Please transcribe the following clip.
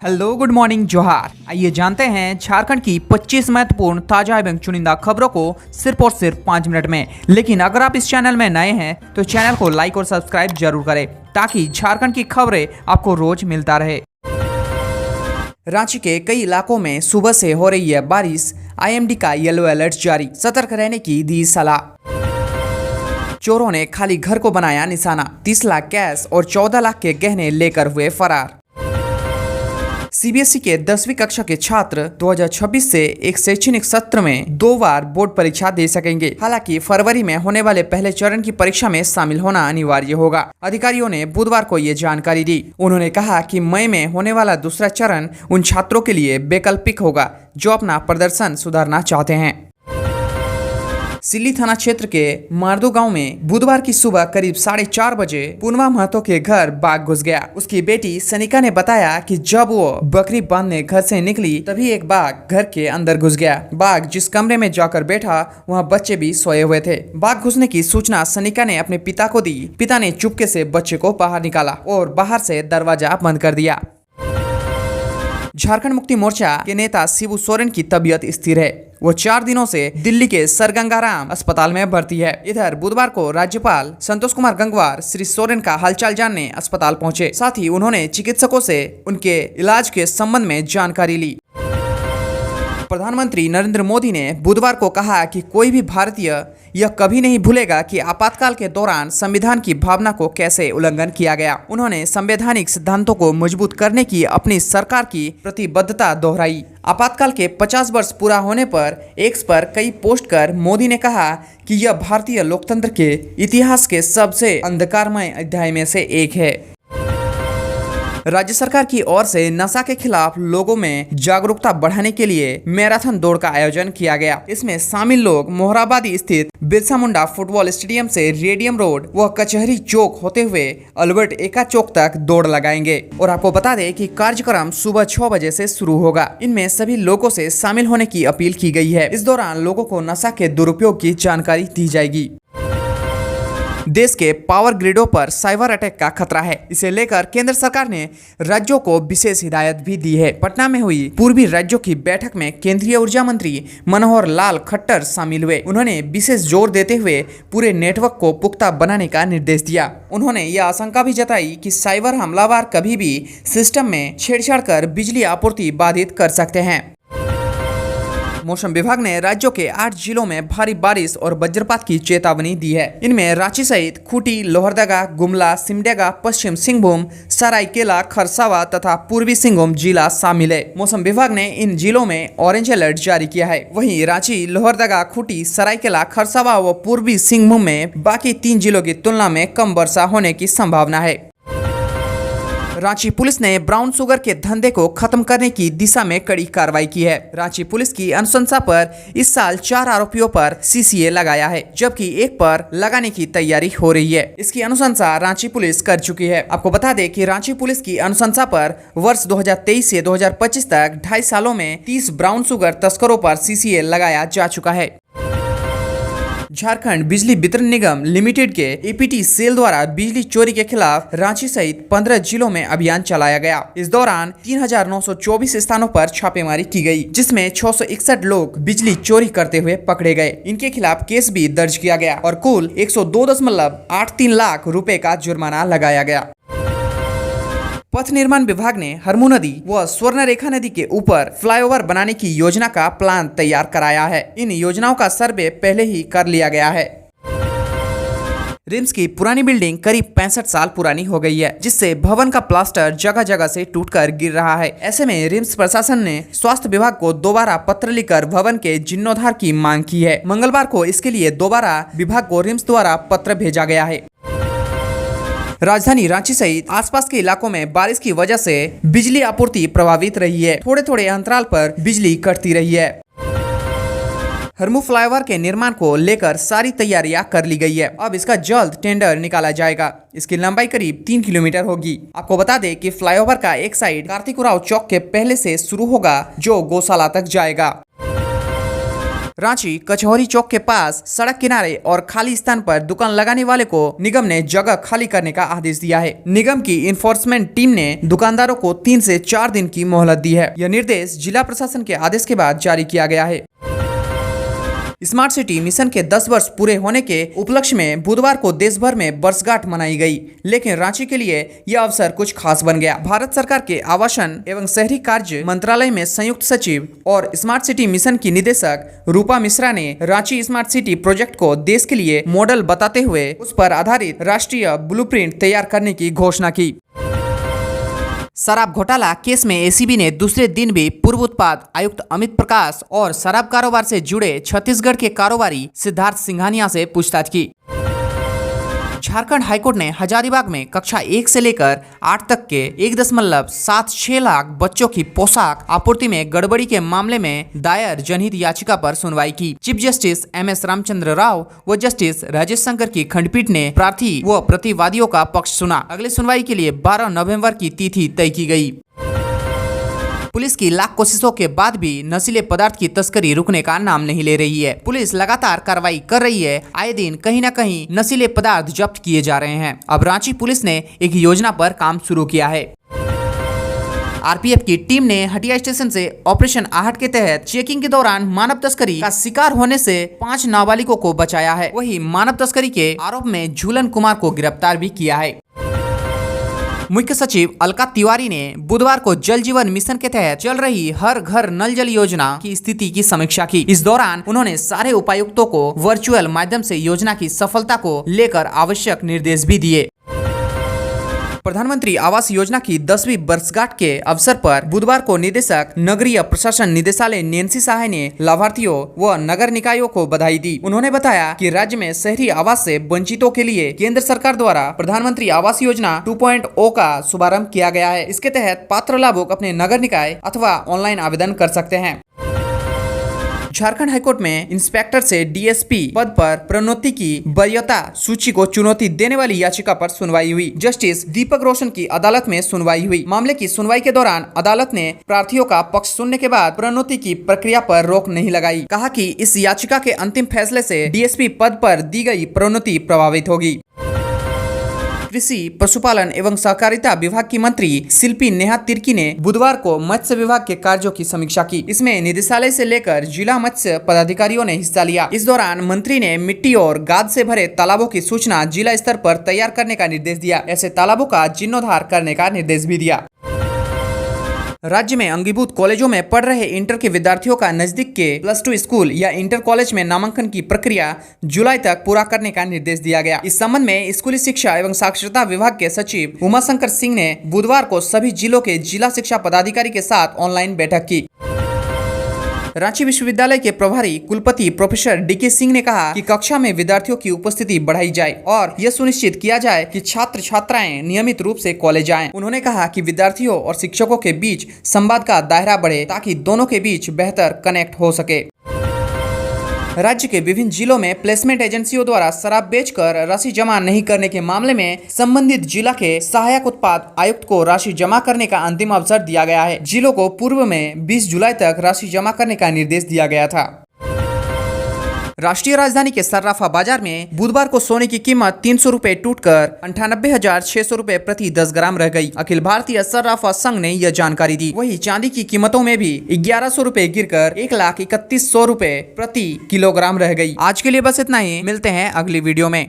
Hello good morning जोहार। आइए जानते हैं झारखंड की 25 महत्वपूर्ण ताजा एवं चुनिंदा खबरों को सिर्फ और सिर्फ 5 मिनट में। लेकिन अगर आप इस चैनल में नए हैं तो चैनल को लाइक और सब्सक्राइब जरूर करें ताकि झारखंड की खबरें आपको रोज मिलता रहे। रांची के कई इलाकों में सुबह से हो रही है बारिश। आईएमडी का येलो अलर्ट जारी, सतर्क रहने की दी सलाह। चोरों ने खाली घर को बनाया निशाना, 30 लाख कैश और 14 लाख के गहने लेकर हुए फरार। सीबीएसई के 10वीं कक्षा के छात्र 2026 से एक शैक्षणिक सत्र में 2 बार बोर्ड परीक्षा दे सकेंगे। हालांकि फरवरी में होने वाले पहले चरण की परीक्षा में शामिल होना अनिवार्य होगा। अधिकारियों ने बुधवार को ये जानकारी दी। उन्होंने कहा कि मई में होने वाला दूसरा चरण उन छात्रों के लिए वैकल्पिक होगा जो अपना प्रदर्शन सुधारना चाहते हैं। सिल्ली थाना क्षेत्र के मारदो गांव में बुधवार की सुबह करीब 4:30 बजे पूर्णिमा महतो के घर बाघ घुस गया। उसकी बेटी सनिका ने बताया कि जब वो बकरी बांधने घर से निकली तभी एक बाघ घर के अंदर घुस गया। बाघ जिस कमरे में जाकर बैठा वहाँ बच्चे भी सोए हुए थे। बाघ घुसने की सूचना सनिका ने अपने पिता को दी। पिता ने चुपके से बच्चे को बाहर निकाला और बाहर से दरवाजा बंद कर दिया। झारखंड मुक्ति मोर्चा के नेता शिबू सोरेन की तबीयत स्थिर है। वो 4 दिनों से दिल्ली के सर गंगाराम अस्पताल में भर्ती है। इधर बुधवार को राज्यपाल संतोष कुमार गंगवार श्री सोरेन का हालचाल जानने अस्पताल पहुंचे। साथ ही उन्होंने चिकित्सकों से उनके इलाज के संबंध में जानकारी ली। प्रधानमंत्री नरेंद्र मोदी ने बुधवार को कहा कि कोई भी भारतीय यह कभी नहीं भूलेगा कि आपातकाल के दौरान संविधान की भावना को कैसे उल्लंघन किया गया। उन्होंने संवैधानिक सिद्धांतों को मजबूत करने की अपनी सरकार की प्रतिबद्धता दोहराई। आपातकाल के 50 वर्ष पूरा होने पर एक्स पर कई पोस्ट कर मोदी ने कहा कि यह भारतीय लोकतंत्र के इतिहास के सबसे अंधकारमय अध्याय में से एक है। राज्य सरकार की ओर से नशा के खिलाफ लोगों में जागरूकता बढ़ाने के लिए मैराथन दौड़ का आयोजन किया गया। इसमें शामिल लोग मोहराबादी स्थित बिरसा मुंडा फुटबॉल स्टेडियम से रेडियम रोड व कचहरी चौक होते हुए अल्बर्ट एका चौक तक दौड़ लगाएंगे। और आपको बता दें कि कार्यक्रम सुबह 6 बजे से शुरू होगा। इनमें सभी लोगों से शामिल होने की अपील की गई है। इस दौरान लोगों को नशा के दुरुपयोग की जानकारी दी जाएगी। देश के पावर ग्रिडों पर साइबर अटैक का खतरा है। इसे लेकर केंद्र सरकार ने राज्यों को विशेष हिदायत भी दी है। पटना में हुई पूर्वी राज्यों की बैठक में केंद्रीय ऊर्जा मंत्री मनोहर लाल खट्टर शामिल हुए। उन्होंने विशेष जोर देते हुए पूरे नेटवर्क को पुख्ता बनाने का निर्देश दिया। उन्होंने यह आशंका भी जताई कि साइबर हमलावर कभी भी सिस्टम में छेड़छाड़ कर बिजली आपूर्ति बाधित कर सकते हैं। मौसम विभाग ने राज्यों के 8 जिलों में भारी बारिश और वज्रपात की चेतावनी दी है। इनमें रांची सहित खूंटी, लोहरदगा, गुमला, सिमडेगा, पश्चिम सिंहभूम, सरायकेला, खरसावा तथा पूर्वी सिंहभूम जिला शामिल है। मौसम विभाग ने इन जिलों में ऑरेंज अलर्ट जारी किया है। वहीं रांची, लोहरदगा, खूंटी, सरायकेला, खरसावा व पूर्वी सिंहभूम में बाकी 3 जिलों की तुलना में कम वर्षा होने की संभावना है। रांची पुलिस ने ब्राउन शुगर के धंधे को खत्म करने की दिशा में कड़ी कार्रवाई की है। रांची पुलिस की अनुशंसा पर इस साल 4 आरोपियों पर सीसीए लगाया है, जबकि एक पर लगाने की तैयारी हो रही है। इसकी अनुशंसा रांची पुलिस कर चुकी है। आपको बता दें कि रांची पुलिस की अनुशंसा पर वर्ष 2023 से 2025 तक 2.5 सालों में 30 ब्राउन शुगर तस्करों पर सीसीए लगाया जा चुका है। झारखंड बिजली वितरण निगम लिमिटेड के एपीटी सेल द्वारा बिजली चोरी के खिलाफ रांची सहित 15 जिलों में अभियान चलाया गया। इस दौरान 3924 स्थानों पर छापेमारी की गई, जिसमें 661 लोग बिजली चोरी करते हुए पकड़े गए। इनके खिलाफ केस भी दर्ज किया गया और कुल 102.83 लाख रुपए का जुर्माना लगाया गया। पथ निर्माण विभाग ने हरमू नदी व स्वर्णरेखा नदी के ऊपर फ्लाईओवर बनाने की योजना का प्लान तैयार कराया है। इन योजनाओं का सर्वे पहले ही कर लिया गया है। रिम्स की पुरानी बिल्डिंग करीब 65 साल पुरानी हो गई है, जिससे भवन का प्लास्टर जगह जगह से टूटकर गिर रहा है। ऐसे में रिम्स प्रशासन ने स्वास्थ्य विभाग को दोबारा पत्र लिखकर भवन के जीर्णोद्धार की मांग की है। मंगलवार को इसके लिए दोबारा विभाग को रिम्स द्वारा पत्र भेजा गया है। राजधानी रांची सहित आसपास के इलाकों में बारिश की वजह से बिजली आपूर्ति प्रभावित रही है। थोड़े थोड़े अंतराल पर बिजली कटती रही है। हरमू फ्लाईओवर के निर्माण को लेकर सारी तैयारियां कर ली गई है। अब इसका जल्द टेंडर निकाला जाएगा। इसकी लंबाई करीब 3 किलोमीटर होगी। आपको बता दें कि फ्लाईओवर का एक साइड कार्तिक उरांव चौक के पहले से शुरू होगा, जो गौशाला तक जाएगा। रांची कचहरी चौक के पास सड़क किनारे और खाली स्थान पर दुकान लगाने वाले को निगम ने जगह खाली करने का आदेश दिया है। निगम की इन्फोर्समेंट टीम ने दुकानदारों को 3 से 4 दिन की मोहलत दी है। यह निर्देश जिला प्रशासन के आदेश के बाद जारी किया गया है। स्मार्ट सिटी मिशन के 10 वर्ष पूरे होने के उपलक्ष्य में बुधवार को देश भर में वर्षगांठ मनाई गई, लेकिन रांची के लिए यह अवसर कुछ खास बन गया। भारत सरकार के आवासन एवं शहरी कार्य मंत्रालय में संयुक्त सचिव और स्मार्ट सिटी मिशन की निदेशक रूपा मिश्रा ने रांची स्मार्ट सिटी प्रोजेक्ट को देश के लिए मॉडल बताते हुए उस पर आधारित राष्ट्रीय ब्लूप्रिंट तैयार करने की घोषणा की। शराब घोटाला केस में एसीबी ने दूसरे दिन भी पूर्व उत्पाद आयुक्त अमित प्रकाश और शराब कारोबार से जुड़े छत्तीसगढ़ के कारोबारी सिद्धार्थ सिंघानिया से पूछताछ की। झारखंड हाईकोर्ट ने हजारीबाग में कक्षा 1 से लेकर 8 तक के 1.76 लाख बच्चों की पोशाक आपूर्ति में गड़बड़ी के मामले में दायर जनहित याचिका पर सुनवाई की। Chief justice MS Ramchandra Rao व जस्टिस राजेश शंकर की खंडपीठ ने प्रार्थी व प्रतिवादियों का पक्ष सुना। अगली सुनवाई के लिए 12 नवंबर की तिथि तय की गई। पुलिस की लाख कोशिशों के बाद भी नशीले पदार्थ की तस्करी रुकने का नाम नहीं ले रही है। पुलिस लगातार कार्रवाई कर रही है। आए दिन कहीं न कहीं नशीले पदार्थ जब्त किए जा रहे हैं। अब रांची पुलिस ने एक योजना पर काम शुरू किया है। आरपीएफ की टीम ने हटिया स्टेशन से ऑपरेशन आहट के तहत चेकिंग के दौरान मानव तस्करी का शिकार होने से 5 नाबालिगों को बचाया है। वहीं मानव तस्करी के आरोप में झूलन कुमार को गिरफ्तार भी किया है। मुख्य सचिव अलका तिवारी ने बुधवार को जल जीवन मिशन के तहत चल रही हर घर नल जल योजना की स्थिति की समीक्षा की। इस दौरान उन्होंने सारे उपायुक्तों को वर्चुअल माध्यम से योजना की सफलता को लेकर आवश्यक निर्देश भी दिए। प्रधानमंत्री आवास योजना की 10वीं वर्षगांठ के अवसर पर बुधवार को निदेशक नगरीय प्रशासन निदेशालय नैन्सी सहाय ने लाभार्थियों व नगर निकायों को बधाई दी। उन्होंने बताया कि राज्य में शहरी आवास से वंचितों के लिए केंद्र सरकार द्वारा प्रधानमंत्री आवास योजना 2.0 का शुभारंभ किया गया है। इसके तहत पात्र लाभुक अपने नगर निकाय अथवा ऑनलाइन आवेदन कर सकते हैं। झारखंड हाईकोर्ट में इंस्पेक्टर से डीएसपी पद पर प्रोन्नति की वरीयता सूची को चुनौती देने वाली याचिका पर सुनवाई हुई। जस्टिस दीपक रोशन की अदालत में सुनवाई हुई। मामले की सुनवाई के दौरान अदालत ने प्रार्थियों का पक्ष सुनने के बाद प्रोन्नति की प्रक्रिया पर रोक नहीं लगाई। कहा कि इस याचिका के अंतिम फैसले से डीएसपी पद पर दी गई प्रोन्नति प्रभावित होगी। कृषि पशुपालन एवं सहकारिता विभाग की मंत्री शिल्पी नेहा तिर्की ने बुधवार को मत्स्य विभाग के कार्यों की समीक्षा की। इसमें निदेशालय से लेकर जिला मत्स्य पदाधिकारियों ने हिस्सा लिया। इस दौरान मंत्री ने मिट्टी और गाद से भरे तालाबों की सूचना जिला स्तर पर तैयार करने का निर्देश दिया। ऐसे तालाबों का जीर्णोद्धार करने का निर्देश भी दिया। राज्य में अंगीभूत कॉलेजों में पढ़ रहे इंटर के विद्यार्थियों का नजदीक के +2 स्कूल या इंटर कॉलेज में नामांकन की प्रक्रिया जुलाई तक पूरा करने का निर्देश दिया गया। इस संबंध में स्कूली शिक्षा एवं साक्षरता विभाग के सचिव उमाशंकर सिंह ने बुधवार को सभी जिलों के जिला शिक्षा पदाधिकारी के साथ ऑनलाइन बैठक की। रांची विश्वविद्यालय के प्रभारी कुलपति प्रोफेसर डीके सिंह ने कहा कि कक्षा में विद्यार्थियों की उपस्थिति बढ़ाई जाए और यह सुनिश्चित किया जाए कि छात्र छात्राएं नियमित रूप से कॉलेज आएं। उन्होंने कहा कि विद्यार्थियों और शिक्षकों के बीच संवाद का दायरा बढ़े ताकि दोनों के बीच बेहतर कनेक्ट हो सके। राज्य के विभिन्न जिलों में प्लेसमेंट एजेंसियों द्वारा शराब बेचकर राशि जमा नहीं करने के मामले में संबंधित जिला के सहायक उत्पाद आयुक्त को राशि जमा करने का अंतिम अवसर दिया गया है। जिलों को पूर्व में 20 जुलाई तक राशि जमा करने का निर्देश दिया गया था। राष्ट्रीय राजधानी के सर्राफा बाजार में बुधवार को सोने की कीमत 300 रुपए टूटकर 98,600 रुपए प्रति 10 ग्राम रह गई। अखिल भारतीय सर्राफा संघ ने यह जानकारी दी। वहीं चांदी की कीमतों में भी 1100 रुपए गिरकर 1,31,100 रुपए प्रति किलोग्राम रह गई। आज के लिए बस इतना ही। मिलते हैं अगली वीडियो में।